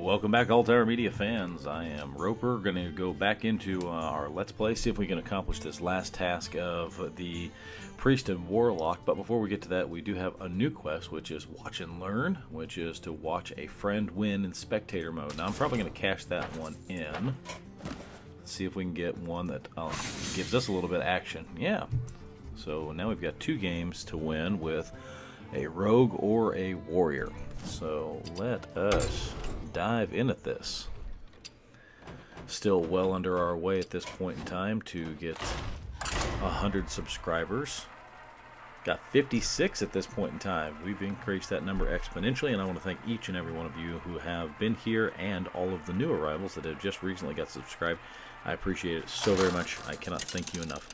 Welcome back, Altair Media fans. I am Roper. Going to go back into our Let's Play, see if we can accomplish this last task of the Priest and Warlock. But before we get to that, we do have a new quest, which is Watch and Learn, which is to watch a friend win in spectator mode. Now, I'm probably going to cash that one in. See if we can get one that gives us a little bit of action. Yeah. So now we've got 2 games to win with a rogue or a warrior. So let us dive in at this. Still well under our way at this point in time to get 100 subscribers. Got 56 at this point in time. We've increased that number exponentially, and I want to thank each and every one of you who have been here and all of the new arrivals that have just recently got subscribed. I appreciate it so very much. I cannot thank you enough.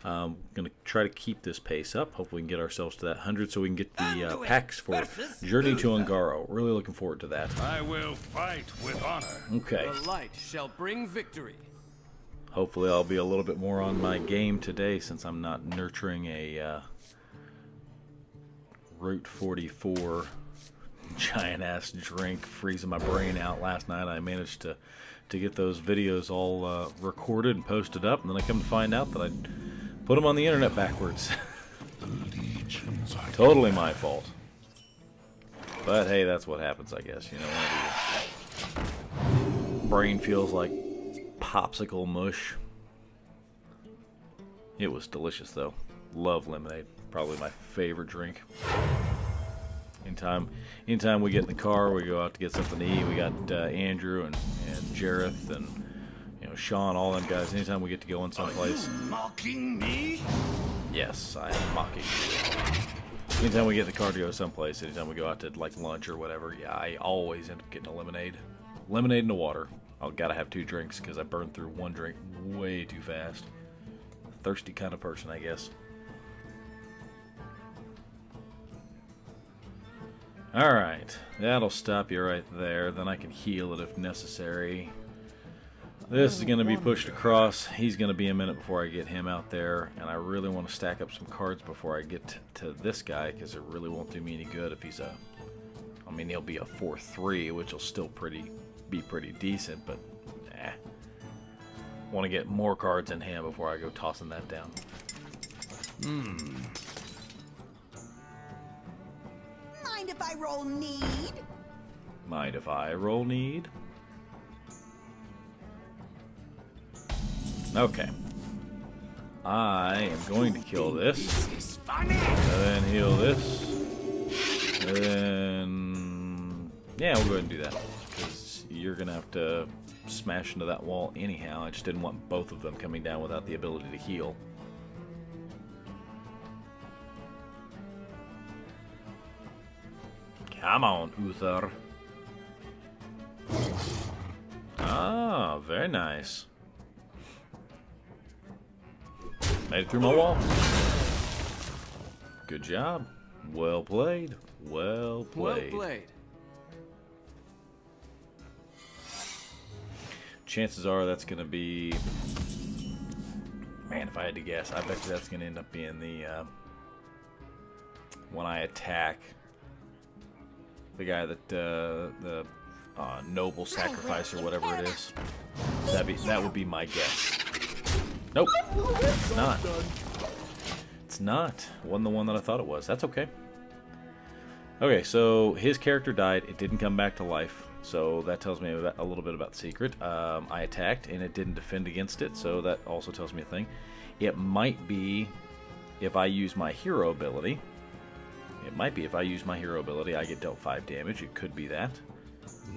I'm going to try to keep this pace up. Hopefully we can get ourselves to that 100 so we can get the packs for Journey to Ungaro. Really looking forward to that. I will fight with honor. Okay. The light shall bring victory. Hopefully I'll be a little bit more on my game today since I'm not nurturing a Route 44 giant-ass drink freezing my brain out last night. I managed to get those videos all recorded and posted up, and then I come to find out that I put them on the internet backwards. Totally my fault. But hey, that's what happens, I guess. You know, whenever your brain feels like popsicle mush. It was delicious, though. Love lemonade. Probably my favorite drink. Anytime we get in the car, we go out to get something to eat. We got Andrew and Jareth and Sean, all them guys. Anytime we get to go in someplace. Are you mocking me? Yes, I am mocking you. Anytime we get in the car to go someplace, anytime we go out to like lunch or whatever, yeah, I always end up getting a lemonade. Lemonade and a water. I've got to have 2 drinks because I burned through 1 drink way too fast. Thirsty kind of person, I guess. Alright, that'll stop you right there. Then I can heal it if necessary. This is going to be pushed across. He's going to be a minute before I get him out there. And I really want to stack up some cards before I get to this guy, because it really won't do me any good if he's a... I mean, he'll be a 4-3, which will still be pretty decent, but nah. Want to get more cards in hand before I go tossing that down. Mind if I roll need? Mind if I roll need? Okay. I am going to kill this. And then heal this. And then... yeah, we'll go ahead and do that. Because you're going to have to smash into that wall anyhow. I just didn't want both of them coming down without the ability to heal. Come on, Uther. Ah, very nice. Made it through my wall. Good job. Well played. Well played. Well played. Chances are that's going to be... man, if I had to guess, I bet you that's going to end up being the... when I attack... the guy that... the noble sacrifice or whatever it is. That would be my guess. Nope. It's not. It's not. Wasn't the one that I thought it was. That's okay. Okay, so his character died. It didn't come back to life. So that tells me a little bit about the secret. I attacked and it didn't defend against it. So that also tells me a thing. It might be if I use my hero ability. It might be if I use my hero ability, I get dealt 5 damage. It could be that.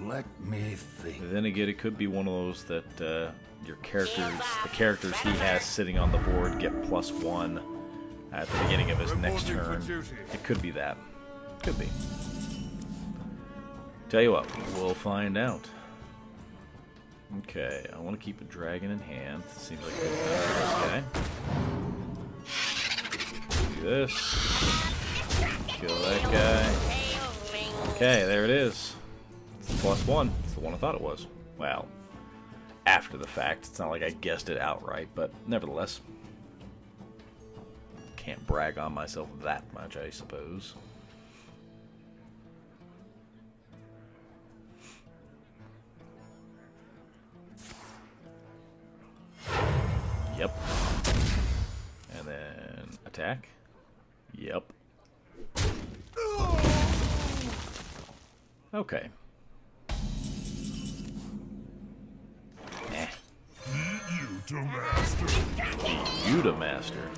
Let me think. Then again, it could be one of those that the characters he has sitting on the board get +1 at the beginning of his next turn. It could be that. Could be. Tell you what, we'll find out. Okay, I want to keep a dragon in hand. Seems like a good thing for this guy. Do this. Kill that guy. Okay, there it is. It's the +1. It's the one I thought it was. Well, after the fact. It's not like I guessed it outright, but nevertheless. Can't brag on myself that much, I suppose. Yep. And then attack. Yep. Okay. You to master. You to master.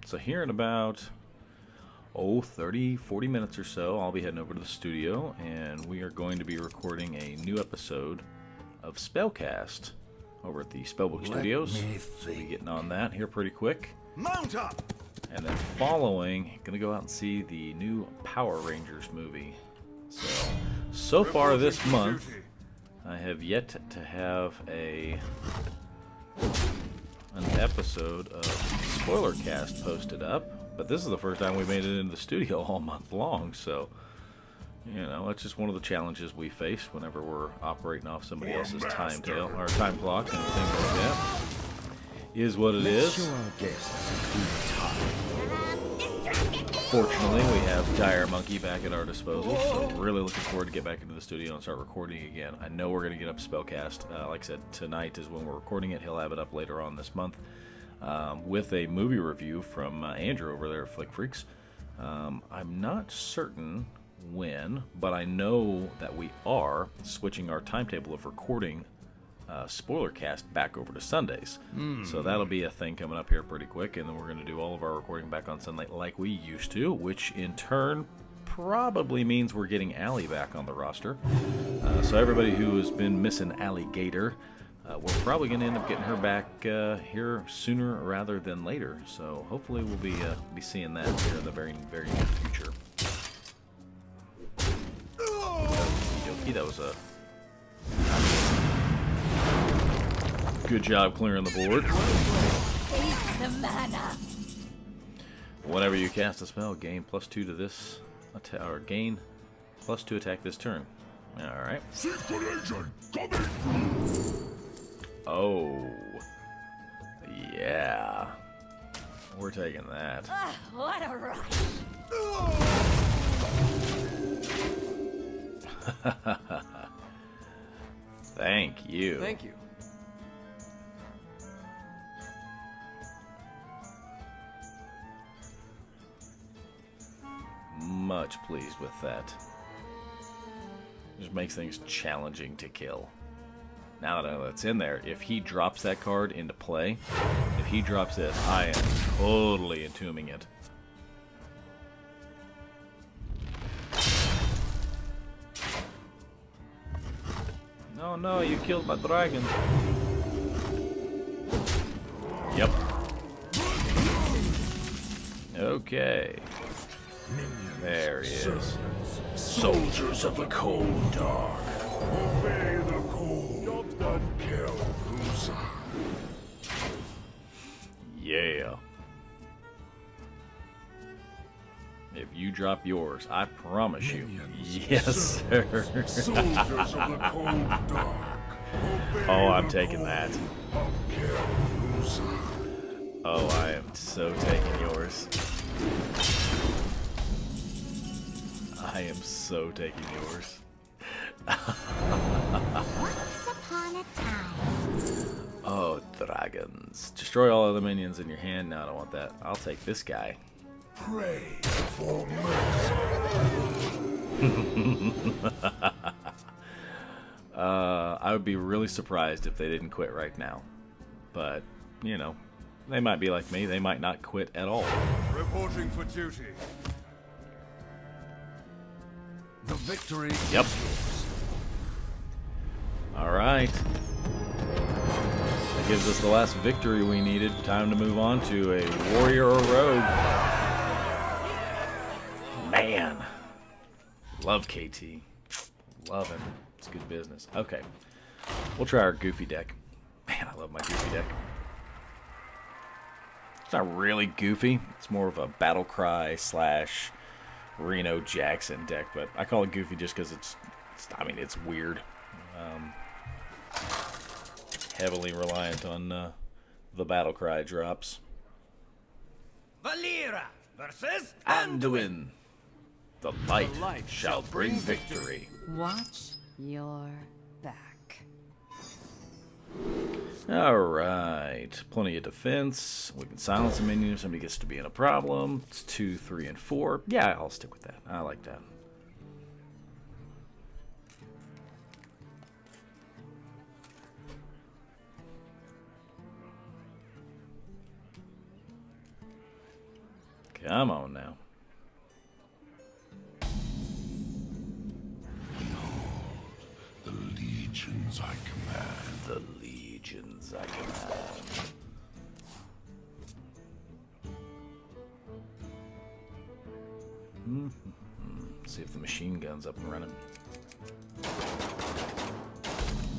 So here in about 30, 40 minutes or so, I'll be heading over to the studio, and we are going to be recording a new episode of Spellcast over at the Spellbook Studios. We'll be getting on that here pretty quick. Mount up. And then following, gonna go out and see the new Power Rangers movie. So far this month, I have yet to have an episode of Spoiler Cast posted up, but this is the first time we made it into the studio all month long, so you know, it's just one of the challenges we face whenever we're operating off somebody else's time clock and things like that. Is what it is. Fortunately, we have Dire Monkey back at our disposal, so really looking forward to get back into the studio and start recording again. I know we're going to get up Spellcast. Like I said, tonight is when we're recording it. He'll have it up later on this month with a movie review from Andrew over there at Flick Freaks. I'm not certain when, but I know that we are switching our timetable of recording Spoiler Cast back over to Sundays. So that'll be a thing coming up here pretty quick, and then we're going to do all of our recording back on Sunday like we used to, which in turn probably means we're getting Allie back on the roster. So everybody who has been missing Alligator, we're probably going to end up getting her back here sooner rather than later. So hopefully we'll be seeing that here in the very, very near future. That was a good job clearing the board. The mana. Whenever you cast a spell, gain +2 to this or gain +2 attack this turn. All right. Secret agent coming. Oh, yeah. We're taking that. What a rush. Thank you. Thank you. Much pleased with that. Just makes things challenging to kill. Now that I know that's in there, if he drops that card into play, if he drops this, I am totally entombing it. No, no, you killed my dragon. Yep. Okay. There he is. Soldiers of the cold dark. Obey the call of Kel'Thuzad. Yeah. If you drop yours, I promise you. Yes, sir. Soldiers of the cold dark. Oh, I'm taking that. Kel'Thuzad. Oh, I am so taking yours. I am so taking yours. Once upon a time. Oh, dragons. Destroy all other minions in your hand. No, I don't want that. I'll take this guy. Pray for mercy. I would be really surprised if they didn't quit right now. But, you know, they might be like me. They might not quit at all. Reporting for duty. The victory. Yep. All right. That gives us the last victory we needed. Time to move on to a warrior or rogue. Man. Love KT. Love him. It's good business. Okay. We'll try our goofy deck. Man, I love my goofy deck. It's not really goofy. It's more of a battle cry / Reno Jackson deck, but I call it goofy just because it's weird. Heavily reliant on the battle cry drops. Valera versus Anduin. The light shall bring victory. Watch your back. Alright, plenty of defense. We can silence a minion if somebody gets to be in a problem. It's 2, 3, and 4. Yeah, I'll stick with that. I like that. Come on now. The legions I command. The legions I command. See if the machine gun's up and running.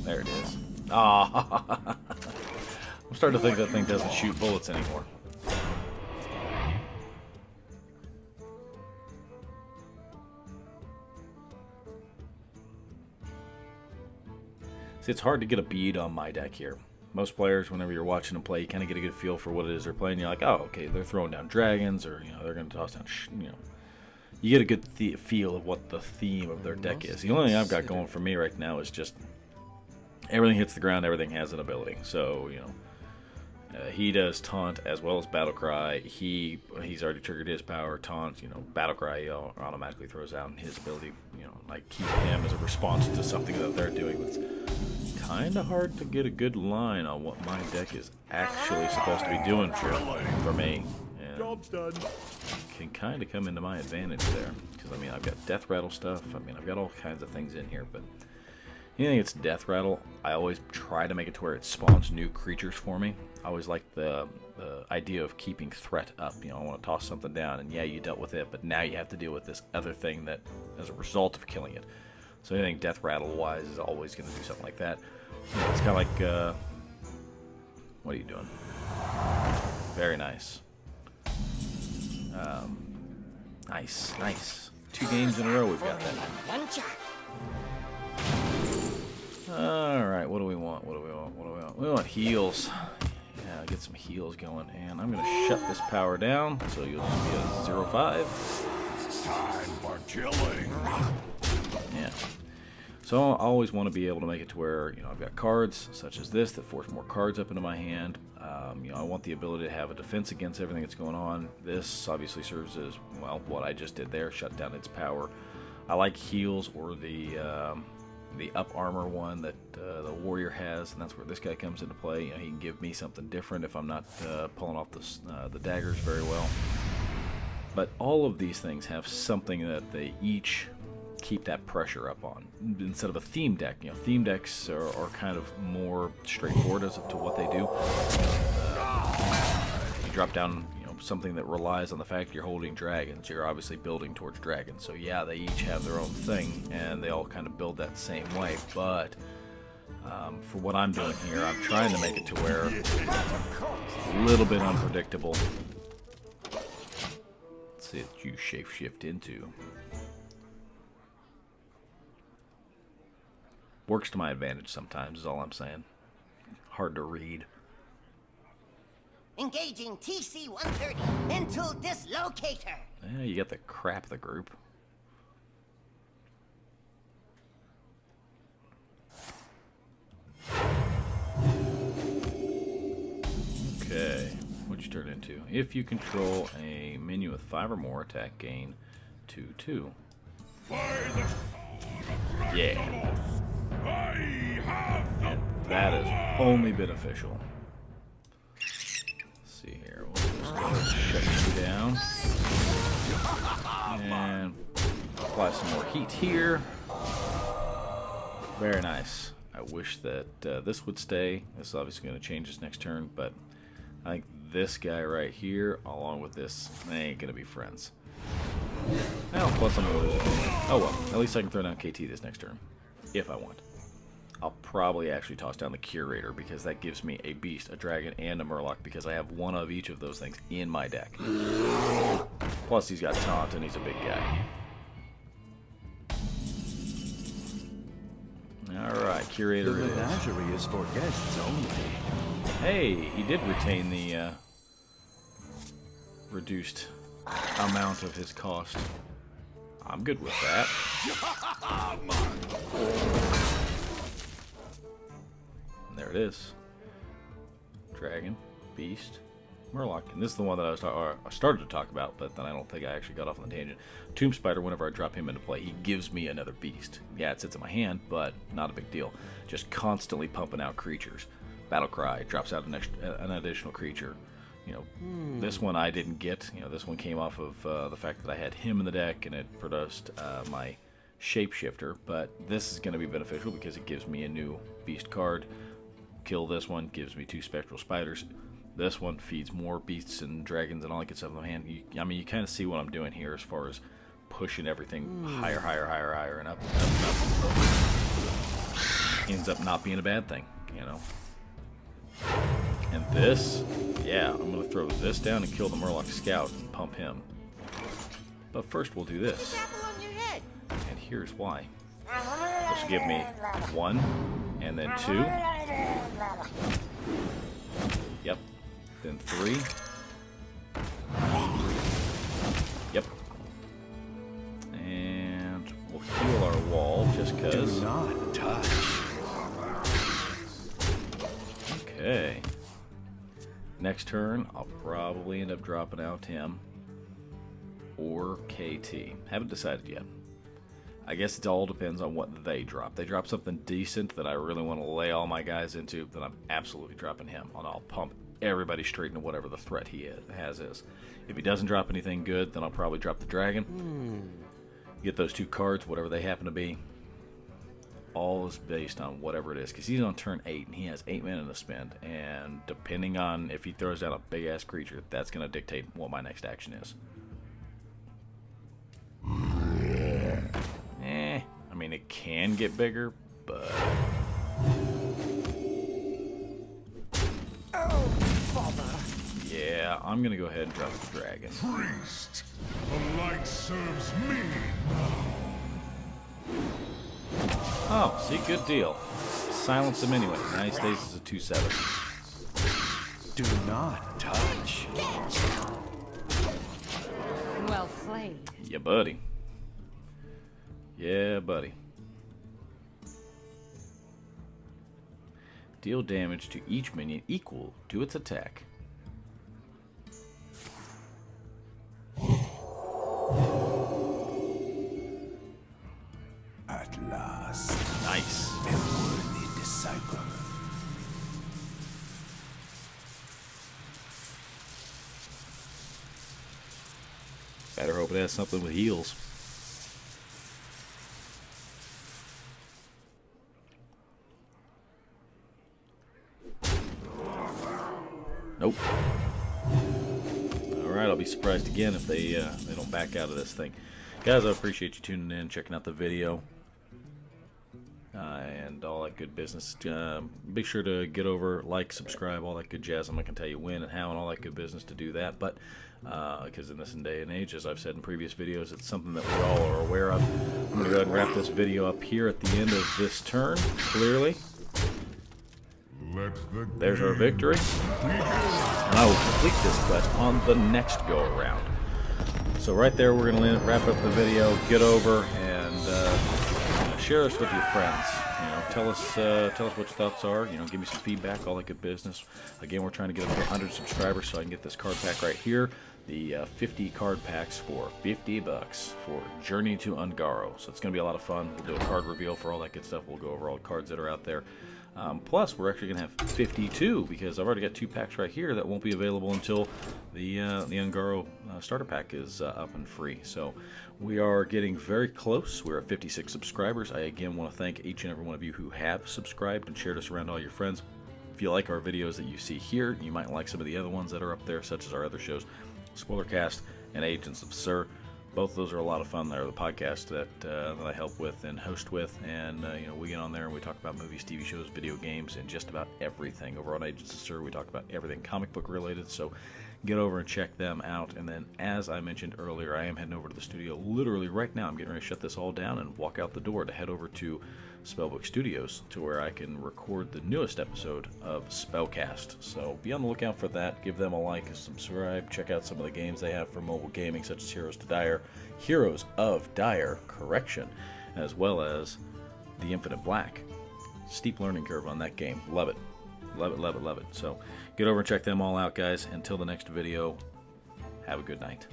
There it is. Ah, I'm starting to think that thing doesn't shoot bullets anymore. See, it's hard to get a bead on my deck here. Most players, whenever you're watching them play, you kind of get a good feel for what it is they're playing. You're like, oh, okay, they're throwing down dragons, or they're going to toss down, you get a good feel of what the theme of their deck is. The only thing I've got going for me right now is just everything hits the ground, everything has an ability. So, he does taunt as well as battle cry. He's already triggered his power taunt. Battle cry automatically throws out his ability. Like keep him as a response to something that they're doing. It's kind of hard to get a good line on what my deck is actually supposed to be doing for me. And job's done. Can kind of come into my advantage there because I've got death rattle stuff. I've got all kinds of things in here, but anything that's death rattle, I always try to make it to where it spawns new creatures for me. I always like the idea of keeping threat up. I want to toss something down, and yeah, you dealt with it, but now you have to deal with this other thing that, as a result of killing it. So anything death rattle wise is always going to do something like that. It's kind of like, what are you doing? Very nice. Nice. 2 games in a row we've got that. Alright, what do we want? We want heals. Yeah, get some heals going. And I'm going to shut this power down, so you'll just be a 0-5. It's time for killing. Yeah. So I always want to be able to make it to where, I've got cards such as this that force more cards up into my hand. I want the ability to have a defense against everything that's going on. This obviously serves as, well, what I just did there, shut down its power. I like heals or the up armor one that the warrior has, and that's where this guy comes into play. He can give me something different if I'm not pulling off the daggers very well. But all of these things have something that they each keep that pressure up on. Instead of a theme deck, theme decks are kind of more straightforward as to what they do. You drop down something that relies on the fact you're holding dragons. You're obviously building towards dragons. So yeah, they each have their own thing, and they all kind of build that same way. But for what I'm doing here, I'm trying to make it to where it's a little bit unpredictable. Let's see what you shapeshift into. Works to my advantage sometimes, is all I'm saying. Hard to read. Engaging TC-130 into dislocator. Yeah, you got the crap of the group. Okay, what'd you turn into? If you control a minion with 5 or more, attack gain 2/2. Yeah. And that is only beneficial. See here, we'll just go ahead and shut you down and apply some more heat here. Very nice. I wish that this would stay. This is obviously going to change this next turn, but I think this guy right here, along with this, they ain't going to be friends. Well, plus I'm going to lose it. Oh well, at least I can throw down KT this next turn, if I want. I'll probably actually toss down the Curator because that gives me a Beast, a Dragon, and a Murloc because I have one of each of those things in my deck. Plus he's got Taunt and he's a big guy. Alright, Curator The it is. menagerie is for guests only. Hey, he did retain the reduced amount of his cost. I'm good with that. And there it is. Dragon, Beast, Murloc. And this is the one that I started to talk about, but then I don't think I actually got off on the tangent. Tomb Spider, whenever I drop him into play, he gives me another beast. Yeah, it sits in my hand, but not a big deal. Just constantly pumping out creatures. Battlecry drops out an additional creature. You know, this one I didn't get. You know, this one came off of the fact that I had him in the deck and it produced my Shapeshifter. But this is going to be beneficial because it gives me a new beast card. Kill this one, gives me 2 Spectral Spiders. This one feeds more beasts and dragons and all that good stuff in my hand. I mean, you kind of see what I'm doing here as far as pushing everything higher, and up. Ends up not being a bad thing, you know. And this, yeah, I'm going to throw this down and kill the Murloc Scout and pump him. But first we'll do this. And here's why. This will give me 1, and then 2. Yep. Then 3. Yep. And we'll heal our wall just because. Do not touch. Okay. Next turn, I'll probably end up dropping out him or KT. Haven't decided yet. I guess it all depends on what they drop. They drop something decent that I really want to lay all my guys into, then I'm absolutely dropping him. And I'll pump everybody straight into whatever the threat he has is. If he doesn't drop anything good, then I'll probably drop the dragon. Get those 2 cards, whatever they happen to be. All is based on whatever it is, because he's on turn 8 and he has 8 mana to spend. And depending on if he throws down a big ass creature, that's going to dictate what my next action is. I mean, it can get bigger, but... Oh, bother. Yeah, I'm going to go ahead and drop the dragon. Priest, the light serves me now. Oh, see, good deal. Silence him anyway. Now he stays as a 2/7. Do not touch. Well played. Yeah, buddy. Yeah, buddy. Deal damage to each minion equal to its attack. At last, Nice. a worthy disciple. Better hope it has something with heals. Nope. Alright, I'll be surprised again if they don't back out of this thing. Guys, I appreciate you tuning in, checking out the video, and all that good business. Be sure to get over, like, subscribe, all that good jazz. I'm not going to tell you when and how and all that good business to do that, but because in this day and age, as I've said in previous videos, it's something that we all are aware of. I'm going to go ahead and wrap this video up here at the end of this turn, clearly. There's our victory. And I will complete this quest on the next go-around. So right there, we're going to wrap up the video, get over, and share this with your friends. You know, tell us what your thoughts are. You know, give me some feedback, all that good business. Again, we're trying to get up to 100 subscribers so I can get this card pack right here. The 50 card packs for $50 for Journey to Ungaro. So it's going to be a lot of fun. We'll do a card reveal for all that good stuff. We'll go over all the cards that are out there. Plus, we're actually going to have 52 because I've already got 2 packs right here that won't be available until the Ungaro starter pack is up and free. So we are getting very close. We're at 56 subscribers. I again want to thank each and every one of you who have subscribed and shared us around to all your friends. If you like our videos that you see here, you might like some of the other ones that are up there, such as our other shows, Spoilercast and Agents of Sir. Both of those are a lot of fun. They're the podcast that I help with and host with, and you know, we get on there and we talk about movies, TV shows, video games, and just about everything. Over on Agents of Sir, we talk about everything comic book related. So get over and check them out. And then, as I mentioned earlier, I am heading over to the studio literally right now. I'm getting ready to shut this all down and walk out the door to head over to Spellbook Studios, to where I can record the newest episode of Spellcast. So be on the lookout for that. Give them a like, a subscribe, check out some of the games they have for mobile gaming, such as Heroes of Dire, as well as The Infinite Black. Steep learning curve on that game. Love it. Love it, love it, love it. So get over and check them all out, guys. Until the next video, have a good night.